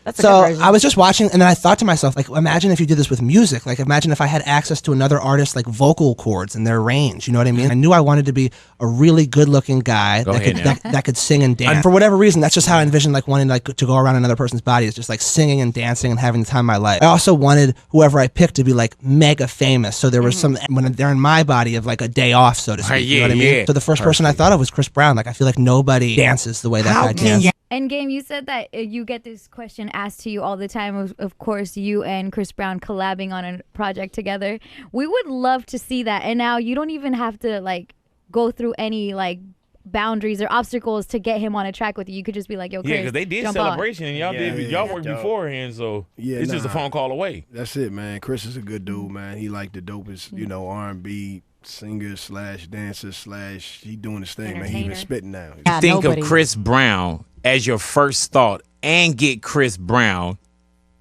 That's a good version. I was just watching, and then I thought to myself, like, imagine if you did this with music. Like, imagine if I had access to another artist's like vocal cords and their range. You know what I mean? I knew I wanted to be a really good-looking guy that could sing and dance. And for whatever reason, that's just how I envisioned like wanting like to go around another person's body, is just like singing and dancing and having the time of my life. I also wanted whoever I picked to be like mega famous. So there was some when they're in my body of like a day off, so to speak. You know what I mean? So the first person I thought of was Chris Brown. Like, I feel like nobody dances the way that guy dances. And Game, you said that you get this question asked to you all the time. Of course, you and Chris Brown collabing on a project together. We would love to see that. And now you don't even have to like go through any like boundaries or obstacles to get him on a track with you. You could just be like, yo, Chris, yeah, because they did Celebration and y'all worked beforehand, so it's just a phone call away. That's it, man. Chris is a good dude, man. He like the dopest, R&B singer / dancer / he doing his thing, man. He even spitting now. You think of Chris Brown as your first thought and get Chris Brown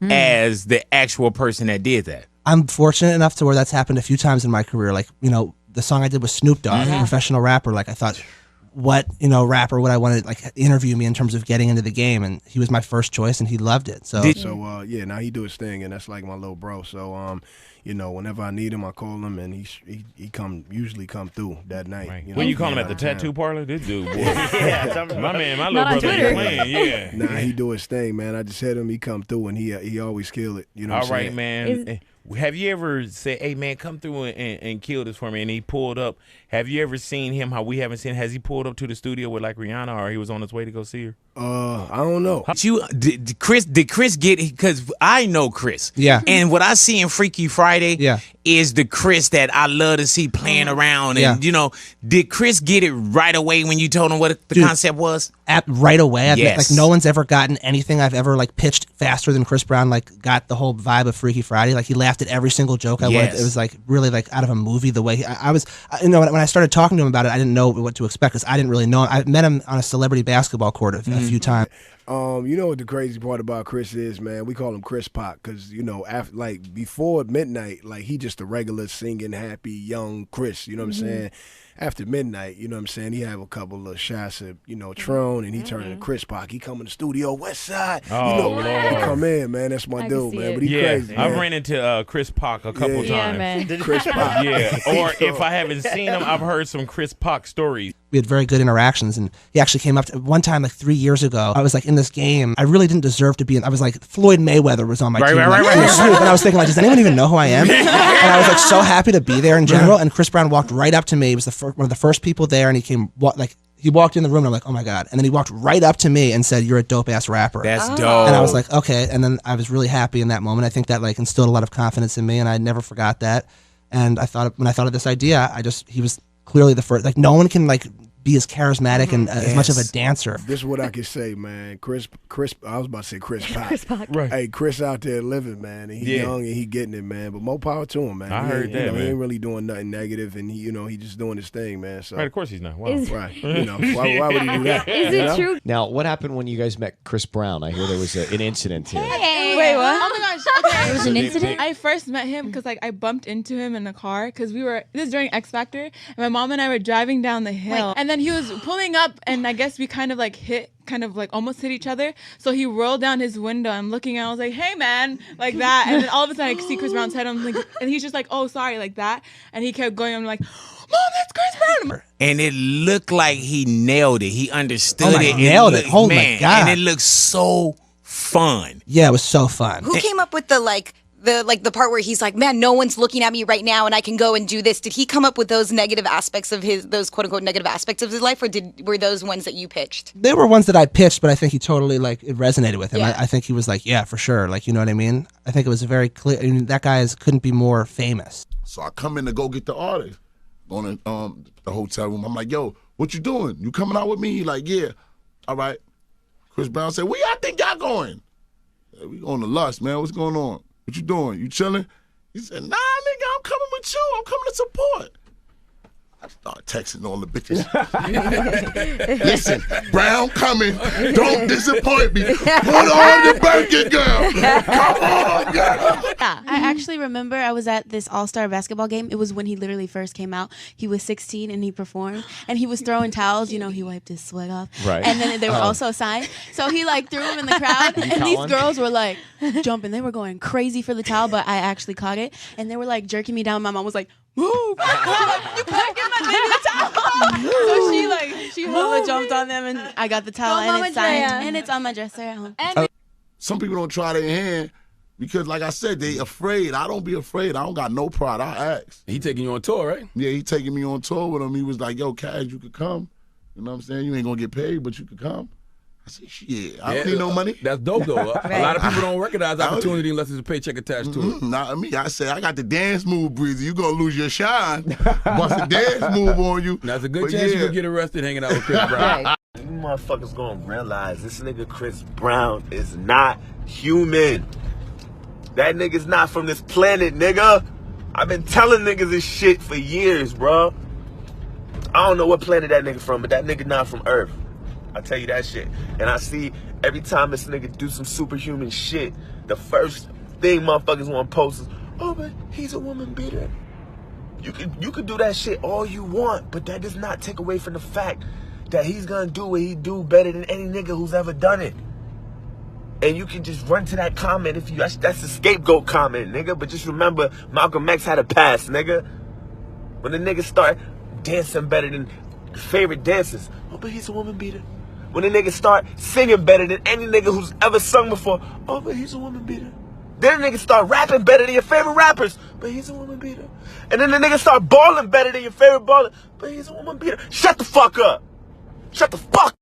as the actual person that did that. I'm fortunate enough to where that's happened a few times in my career. Like, the song I did with Snoop Dogg, professional rapper. Like, I thought, what rapper would I want to like interview me in terms of getting into the game, and he was my first choice, and he loved it. So now he do his thing, and that's like my little bro. So whenever I need him, I call him, and he usually come through that night. Right. When you call him at the tattoo parlor, this dude, boy, my little brother is playing. Nah, he do his thing, man. I just hit him, he come through, and he always kill it. You know what I'm saying? Man. Have you ever said, hey, man, come through and kill this for me? And he pulled up. Have you ever seen him, how we haven't seen, has he pulled up to the studio with like Rihanna, or he was on his way to go see her? I don't know. Did Chris get, because I know Chris. Yeah. And what I see in Freaky Friday is the Chris that I love to see playing around. And, did Chris get it right away when you told him what the concept was? Right away. Yes. Like, no one's ever gotten anything I've ever like pitched faster than Chris Brown. Like, got the whole vibe of Freaky Friday. Like, he laughed at every single joke I would. It was like really like out of a movie. The way I was, when I started talking to him about it, I didn't know what to expect because I didn't really know him. I met him on a celebrity basketball court a few times. You know what the crazy part about Chris is, man? We call him Chris Pac because, after like before midnight, like he just a regular singing, happy, young Chris, you know what I'm saying? After midnight, you know what I'm saying, he have a couple of shots of, Tron, and he turn into Chris Pac. He come in the studio, West Side. Lord. He come in, man. That's my dude, man. But he crazy, man. I've ran into Chris Pac a couple times. Yeah, man. Chris Pac. Yeah, or if I haven't seen him, I've heard some Chris Pac stories. We had very good interactions, and he actually came up to one time like 3 years ago. I was like in this game. I really didn't deserve to be in. I was like, Floyd Mayweather was on my team. Right. And I was thinking, like, does anyone even know who I am? And I was like so happy to be there in general. And Chris Brown walked right up to me. He was one of the first people there, and he walked in the room, and I'm like, oh my God. And then he walked right up to me and said, you're a dope ass rapper. That's dope. And I was like, okay. And then I was really happy in that moment. I think that like instilled a lot of confidence in me, and I never forgot that. And when I thought of this idea, he was clearly the first. Like, no one can like be as charismatic and as much of a dancer. This is what I can say, man. Chris. I was about to say Chris Pac. Chris Pac. Right. Hey, Chris out there living, man. And he young and he getting it, man. But more power to him, man. I heard that, man. He ain't really doing nothing negative, and he just doing his thing, man. So right, of course he's not. Wow. Right. Why would he do that? Is it true? Now, what happened when you guys met Chris Brown? I hear there was an incident here. Hey. Wait, what? Oh my gosh. Okay. There was an incident? I first met him because I bumped into him in the car because this was during X Factor, and my mom and I were driving down the hill, and then he was pulling up, and I guess we kind of almost hit each other. So he rolled down his window. I'm looking, and I was like, "Hey, man," like that. And then all of a sudden, I see Chris Brown's head. I'm like, and he's just like, "Oh, sorry," like that. And he kept going. I'm like, "Mom, that's Chris Brown." And it looked like he nailed it. He understood it. Nailed it. Oh my God. And it looked so fun. Yeah, it was so fun. Who came up with the part where he's like, man, no one's looking at me right now and I can go and do this? Did he come up with those negative aspects of those quote unquote negative aspects of his life, or were those ones that you pitched? They were ones that I pitched, but I think he totally it resonated with him. Yeah. I think he was like, yeah, for sure. Like, you know what I mean? I think it was very clear. I mean, that guy couldn't be more famous. So I come in to go get the artist on the hotel room. I'm like, yo, what you doing? You coming out with me? He like, yeah. All right. Chris Brown said, where y'all think y'all going? Hey, we going to Lust, man. What's going on? What you doing? You chilling? He said, nah, nigga, I'm coming with you. I'm coming to support. I start texting all the bitches. Listen, Brown coming. Don't disappoint me. Put on your Birkin, girl. Come on, girl. Yeah, I actually remember I was at this all-star basketball game. It was when he literally first came out. He was 16 and he performed. And he was throwing towels. You know, he wiped his sweat off. Right. And then they were also signed. So he like threw them in the crowd. And these girls were like jumping. They were going crazy for the towel, but I actually caught it. And they were like jerking me down. My mom was like, move! You can't get my baby a towel. So she hella jumped on them, and I got the towel, and it's signed, and it's on my dresser at home. Some people don't try their hand because, like I said, they afraid. I don't be afraid. I don't got no pride. I ask. He taking you on tour, right? Yeah, he taking me on tour with him. He was like, "Yo, Cash, you could come. You know what I'm saying? You ain't gonna get paid, but you could come." I said, shit, I don't need no money. That's dope, though. A lot of people don't recognize opportunity unless there's a paycheck attached to it. Not me. I said, I got the dance move, Breezy. You going to lose your shine. Bust a dance move on you. That's a good chance you could get arrested hanging out with Chris Brown. You motherfuckers going to realize this nigga Chris Brown is not human. That nigga's not from this planet, nigga. I've been telling niggas this shit for years, bro. I don't know what planet that nigga from, but that nigga not from Earth. I tell you that shit. And I see every time this nigga do some superhuman shit, the first thing motherfuckers want to post is, oh, but he's a woman beater. You could do that shit all you want, but that does not take away from the fact that he's gonna do what he do better than any nigga who's ever done it. And you can just run to that comment if you, that's a scapegoat comment, nigga. But just remember, Malcolm X had a pass, nigga. When the niggas start dancing better than favorite dancers, oh, but he's a woman beater. When the niggas start singing better than any nigga who's ever sung before, oh, but he's a woman beater. Then the niggas start rapping better than your favorite rappers, but he's a woman beater. And then the niggas start balling better than your favorite baller, but he's a woman beater. Shut the fuck up. Shut the fuck